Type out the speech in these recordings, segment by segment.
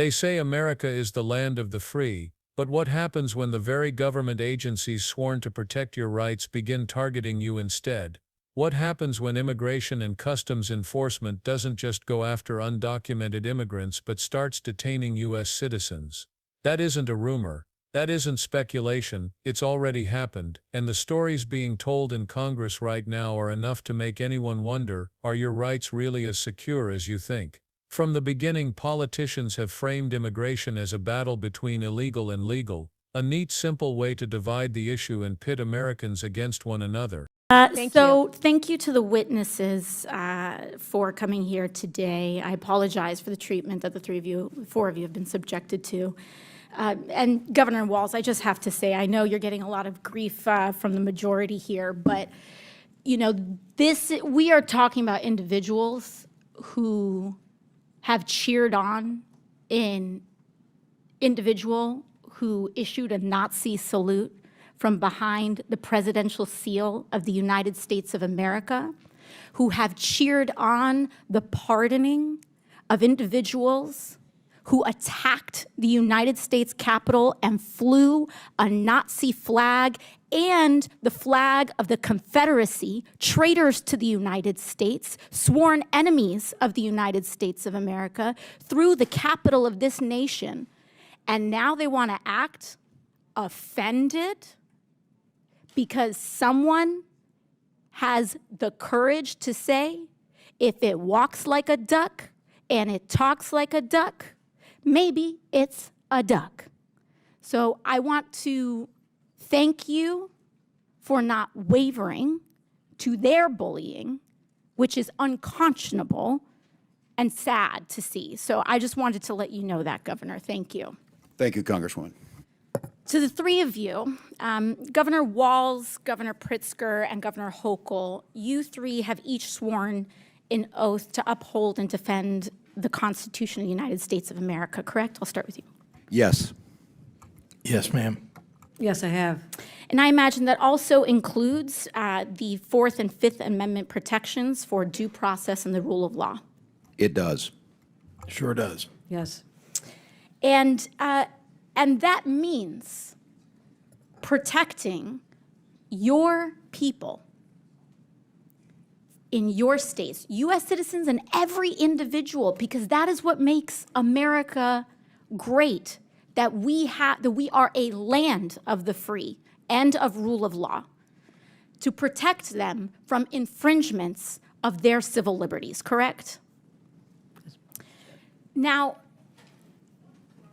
They say America is the land of the free, but what happens when the very government agencies sworn to protect your rights begin targeting you instead? What happens when immigration and customs enforcement doesn't just go after undocumented immigrants but starts detaining U.S. citizens? That isn't a rumor. That isn't speculation. It's already happened, and the stories being told in Congress right now are enough to make anyone wonder, are your rights really as secure as you think? From the beginning, politicians have framed immigration as a battle between illegal and legal, a neat, simple way to divide the issue and pit Americans against one another. Thank you to the witnesses for coming here today. I apologize for the treatment that the four of you have been subjected to. And Governor Walz, I just have to say, I know you're getting a lot of grief from the majority here, but you know, we are talking about individuals who have cheered on an individual who issued a Nazi salute from behind the presidential seal of the United States of America, who have cheered on the pardoning of individuals who attacked the United States Capitol and flew a Nazi flag and the flag of the Confederacy, traitors to the United States, sworn enemies of the United States of America, through the capital of this nation. And now they want to act offended because someone has the courage to say, if it walks like a duck and it talks like a duck, maybe it's a duck. So I want to thank you for not wavering to their bullying, which is unconscionable and sad to see. So I just wanted to let you know that, Governor. Thank you. Thank you, Congresswoman. To the three of you, Governor Walz, Governor Pritzker, and Governor Hochul, you three have each sworn an oath to uphold and defend the Constitution of the United States of America, correct? I'll start with you. Yes. Yes, ma'am. Yes, I have. And I imagine that also includes the Fourth and Fifth Amendment protections for due process and the rule of law. It does. Sure does. Yes. And that means protecting your people in your states, U.S. citizens and every individual, because that is what makes America great, that we are a land of the free and of rule of law, to protect them from infringements of their civil liberties, correct? Now,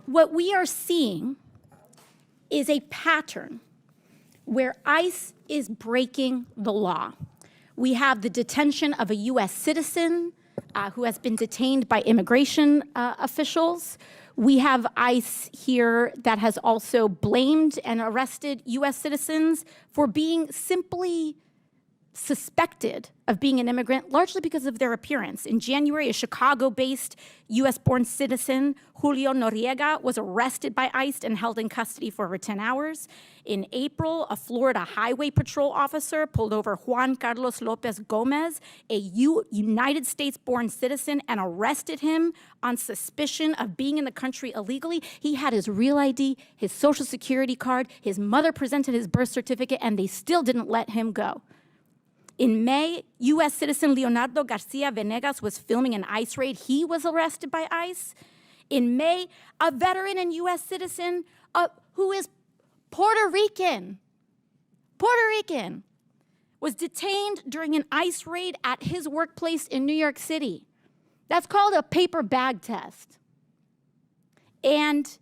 what we are seeing is a pattern where ICE is breaking the law. We have the detention of a U.S. citizen who has been detained by immigration officials. We have ICE here that has also blamed and arrested U.S. citizens for being simply suspected of being an immigrant, largely because of their appearance. In January, a Chicago-based U.S.-born citizen, Julio Noriega, was arrested by ICE and held in custody for over 10 hours. In April, a Florida Highway Patrol officer pulled over Juan Carlos Lopez Gomez, a United States-born citizen, and arrested him on suspicion of being in the country illegally. He had his real ID, his Social Security card, his mother presented his birth certificate, and they still didn't let him go. In May, U.S. citizen Leonardo Garcia Venegas was filming an ICE raid. He was arrested by ICE. In May, a veteran and U.S. citizen who is Puerto Rican, was detained during an ICE raid at his workplace in New York City. That's called a paper bag test. And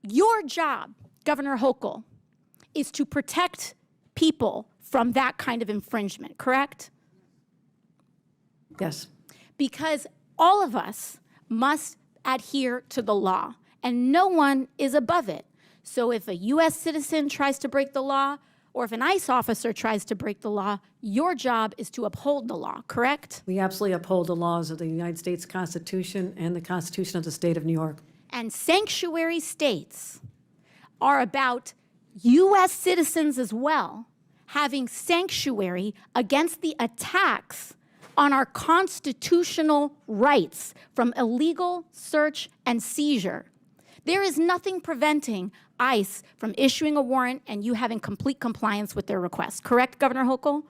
your job, Governor Hochul, is to protect people from that kind of infringement, correct? Yes. Because all of us must adhere to the law, and no one is above it. So if a U.S. citizen tries to break the law, or if an ICE officer tries to break the law, your job is to uphold the law, correct? We absolutely uphold the laws of the United States Constitution and the Constitution of the state of New York. And sanctuary states are about U.S. citizens as well, having sanctuary against the attacks on our constitutional rights from illegal search and seizure. There is nothing preventing ICE from issuing a warrant and you having complete compliance with their request. Correct, Governor Hochul?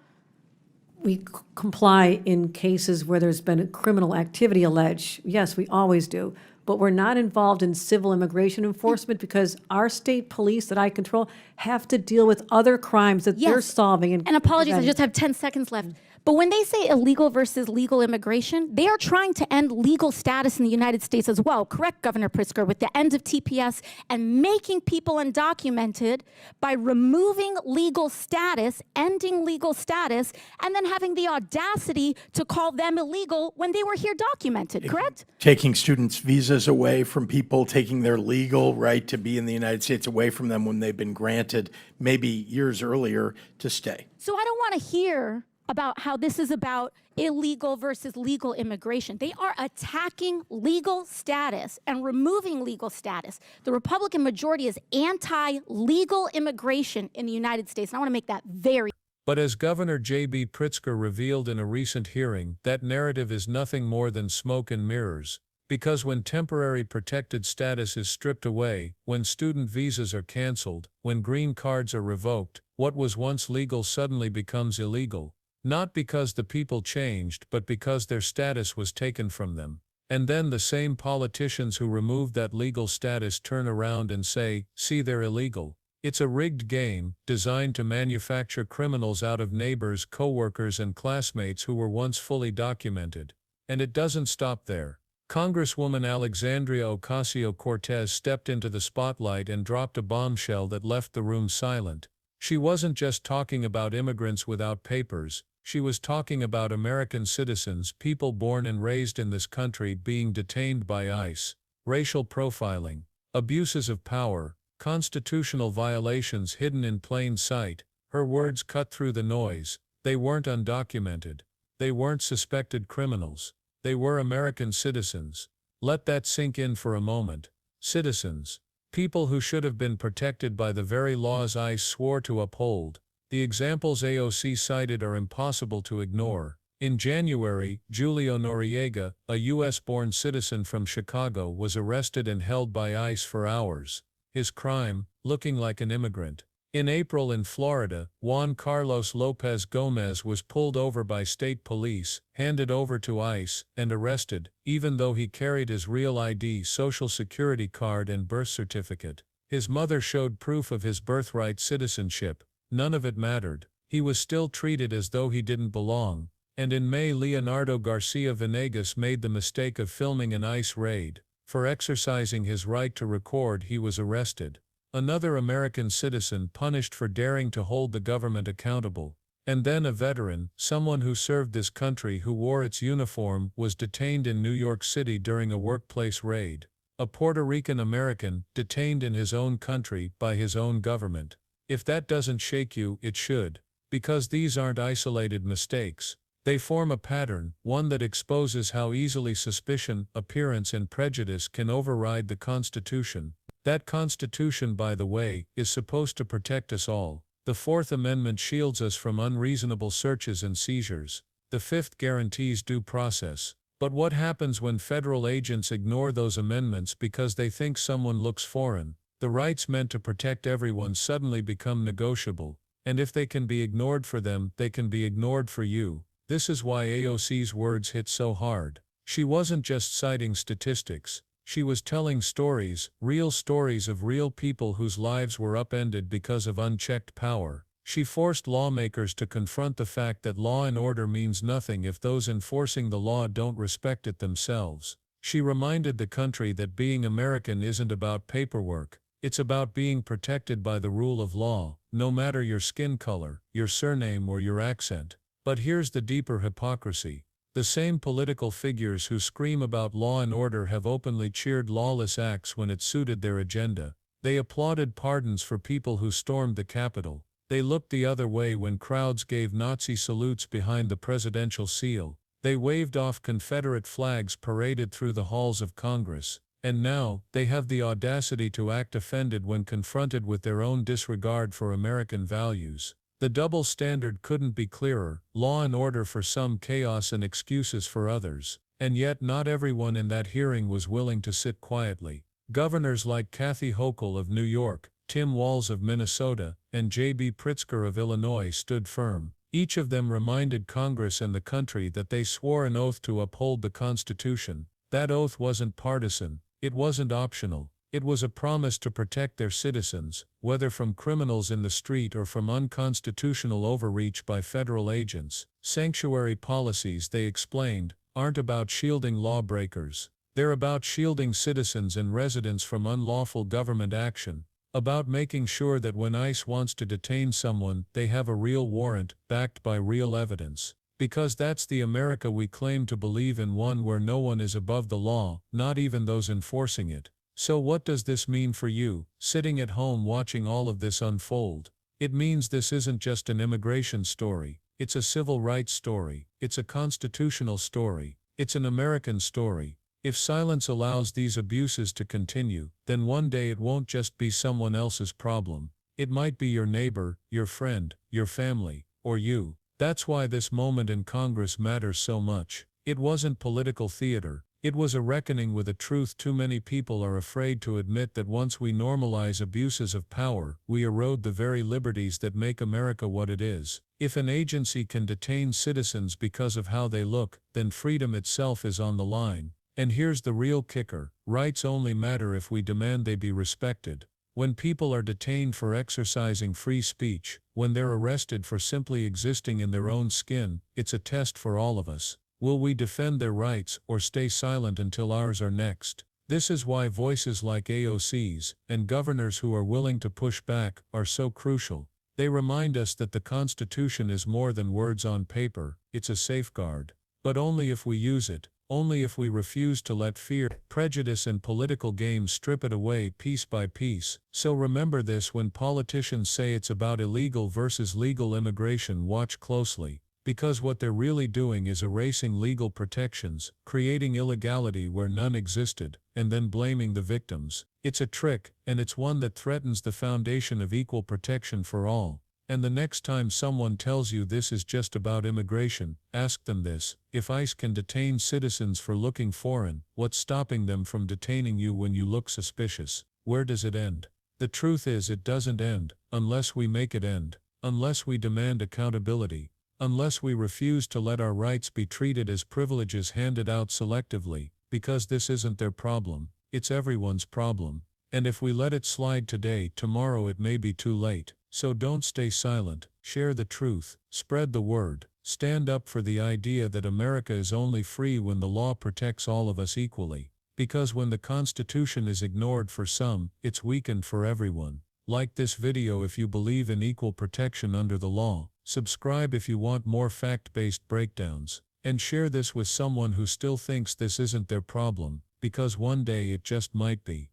We comply in cases where there's been criminal activity alleged. Yes, we always do. But we're not involved in civil immigration enforcement because our state police that I control have to deal with other crimes that they're Yes. solving. And apologies, I preventing. just have 10 seconds left. But when they say illegal versus legal immigration, they are trying to end legal status in the United States as well. Correct, Governor Pritzker, with the end of TPS and making people undocumented by removing legal status, ending legal status, and then having the audacity to call them illegal when they were here documented, correct? Taking students' visas away from people, taking their legal right to be in the United States away from them when they've been granted maybe years earlier to stay. So I don't want to hear about how this is about illegal versus legal immigration. They are attacking legal status and removing legal status. The Republican majority is anti-legal immigration in the United States. And I want to make that very But as Governor J.B. Pritzker revealed in a recent hearing, that narrative is nothing more than smoke and mirrors. Because when temporary protected status is stripped away, when student visas are canceled, when green cards are revoked, what was once legal suddenly becomes illegal. Not because the people changed, but because their status was taken from them. And then the same politicians who removed that legal status turn around and say, see, they're illegal. It's a rigged game, designed to manufacture criminals out of neighbors, co-workers, and classmates who were once fully documented. And it doesn't stop there. Congresswoman Alexandria Ocasio-Cortez stepped into the spotlight and dropped a bombshell that left the room silent. She wasn't just talking about immigrants without papers. She was talking about American citizens, people born and raised in this country, being detained by ICE, racial profiling, abuses of power, constitutional violations hidden in plain sight. Her words cut through the noise. They weren't undocumented. They weren't suspected criminals. They were American citizens. Let that sink in for a moment. Citizens. People who should have been protected by the very laws ICE swore to uphold. The examples AOC cited are impossible to ignore. In January, Julio Noriega, a U.S.-born citizen from Chicago, was arrested and held by ICE for hours. His crime, looking like an immigrant. In April in Florida, Juan Carlos Lopez Gomez was pulled over by state police, handed over to ICE, and arrested, even though he carried his real ID, social security card, and birth certificate. His mother showed proof of his birthright citizenship. None of it mattered. He was still treated as though he didn't belong. And in May, Leonardo Garcia Venegas made the mistake of filming an ICE raid. For exercising his right to record, he was arrested. Another American citizen punished for daring to hold the government accountable. And then a veteran, someone who served this country, who wore its uniform, was detained in New York City during a workplace raid. A Puerto Rican American, detained in his own country by his own government. If that doesn't shake you, it should. Because these aren't isolated mistakes. They form a pattern, one that exposes how easily suspicion, appearance, and prejudice can override the Constitution. That Constitution, by the way, is supposed to protect us all. The Fourth Amendment shields us from unreasonable searches and seizures. The Fifth guarantees due process. But what happens when federal agents ignore those amendments because they think someone looks foreign? The rights meant to protect everyone suddenly become negotiable. And if they can be ignored for them, they can be ignored for you. This is why AOC's words hit so hard. She wasn't just citing statistics. She was telling stories, real stories of real people whose lives were upended because of unchecked power. She forced lawmakers to confront the fact that law and order means nothing if those enforcing the law don't respect it themselves. She reminded the country that being American isn't about paperwork. It's about being protected by the rule of law, no matter your skin color, your surname, or your accent. But here's the deeper hypocrisy. The same political figures who scream about law and order have openly cheered lawless acts when it suited their agenda. They applauded pardons for people who stormed the Capitol. They looked the other way when crowds gave Nazi salutes behind the presidential seal. They waved off Confederate flags paraded through the halls of Congress. And now, they have the audacity to act offended when confronted with their own disregard for American values. The double standard couldn't be clearer, law and order for some, chaos and excuses for others. And yet not everyone in that hearing was willing to sit quietly. Governors like Kathy Hochul of New York, Tim Walz of Minnesota, and J.B. Pritzker of Illinois stood firm. Each of them reminded Congress and the country that they swore an oath to uphold the Constitution. That oath wasn't partisan, it wasn't optional. It was a promise to protect their citizens, whether from criminals in the street or from unconstitutional overreach by federal agents. Sanctuary policies, they explained, aren't about shielding lawbreakers. They're about shielding citizens and residents from unlawful government action, about making sure that when ICE wants to detain someone, they have a real warrant, backed by real evidence. Because that's the America we claim to believe in, one where no one is above the law, not even those enforcing it. So what does this mean for you, sitting at home watching all of this unfold? It means this isn't just an immigration story, it's a civil rights story, it's a constitutional story, it's an American story. If silence allows these abuses to continue, then one day it won't just be someone else's problem. It might be your neighbor, your friend, your family, or you. That's why this moment in Congress matters so much. It wasn't political theater. It was a reckoning with a truth too many people are afraid to admit, that once we normalize abuses of power, we erode the very liberties that make America what it is. If an agency can detain citizens because of how they look, then freedom itself is on the line. And here's the real kicker: rights only matter if we demand they be respected. When people are detained for exercising free speech, when they're arrested for simply existing in their own skin, it's a test for all of us. Will we defend their rights or stay silent until ours are next? This is why voices like AOC's and governors who are willing to push back are so crucial. They remind us that the Constitution is more than words on paper, it's a safeguard. But only if we use it, only if we refuse to let fear, prejudice and political games strip it away piece by piece. So remember this: when politicians say it's about illegal versus legal immigration, watch closely. Because what they're really doing is erasing legal protections, creating illegality where none existed, and then blaming the victims. It's a trick, and it's one that threatens the foundation of equal protection for all. And the next time someone tells you this is just about immigration, ask them this: if ICE can detain citizens for looking foreign, what's stopping them from detaining you when you look suspicious? Where does it end? The truth is, it doesn't end, unless we make it end, unless we demand accountability, unless we refuse to let our rights be treated as privileges handed out selectively, because this isn't their problem, it's everyone's problem. And if we let it slide today, tomorrow it may be too late. So don't stay silent, share the truth, spread the word, stand up for the idea that America is only free when the law protects all of us equally. Because when the Constitution is ignored for some, it's weakened for everyone. Like this video if you believe in equal protection under the law. Subscribe if you want more fact-based breakdowns. And share this with someone who still thinks this isn't their problem, because one day it just might be.